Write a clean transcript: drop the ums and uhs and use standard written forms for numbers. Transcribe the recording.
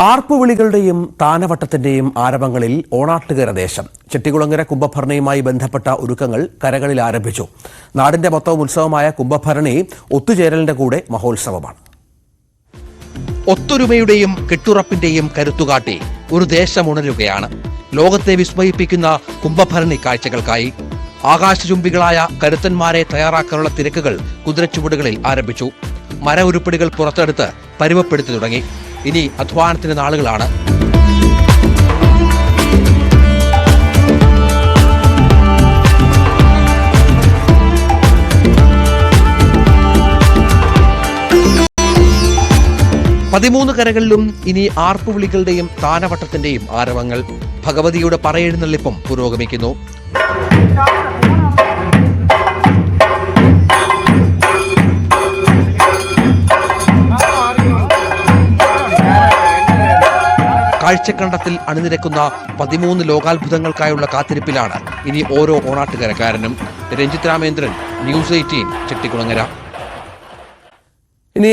ആർപ്പുവിളികളുടെയും താനവട്ടത്തിന്റെയും ആരവങ്ങളിൽ ഓണാട്ടുകര ദേശം. ചെട്ടികുളങ്ങര കുംഭഭരണിയുമായി ബന്ധപ്പെട്ട ഒരുക്കങ്ങൾ കരകളിൽ ആരംഭിച്ചു. നാടിന്റെ മൊത്തം ഉത്സവമായ കുംഭഭരണി ഒത്തുചേരലിന്റെ കൂടെ മഹോത്സവമാണ്. ഒത്തൊരുമയുടെയും കെട്ടുറപ്പിന്റെയും കരുത്തുകാട്ടി ഒരു ദേശം ഉണരുകയാണ്. ലോകത്തെ വിസ്മയിപ്പിക്കുന്ന കുംഭഭരണി കാഴ്ചകൾക്കായി ആകാശചുംബികളായ കരുത്തന്മാരെ തയ്യാറാക്കാനുള്ള തിരക്കുകൾ കുതിരച്ചുവടുകളിൽ ആരംഭിച്ചു. മര ഉരുപ്പടികൾ പുറത്തെടുത്ത് പരുവപ്പെടുത്തി തുടങ്ങി. ഇനി അധ്വാനത്തിന് നാളുകളാണ്. പതിമൂന്ന് കരകളിലും ഇനി ആർപ്പുവിളികളുടെയും താനവട്ടത്തിന്റെയും ആരവങ്ങൾ. ഭഗവതിയുടെ പറയെഴുന്നള്ളിപ്പും പുരോഗമിക്കുന്നു. കാഴ്ചക്കണ്ടത്തിൽ അണിനിരക്കുന്ന 13 ലോകാത്ഭുതങ്ങൾക്കായുള്ള കാത്തിരിപ്പിലാണ് ഇനി ഓരോ ഓണാട്ടുകരക്കാരനും. രഞ്ജിത് രാമേന്ദ്രൻ, ന്യൂസ് 18, ചെട്ടികുളങ്ങര. ഇനി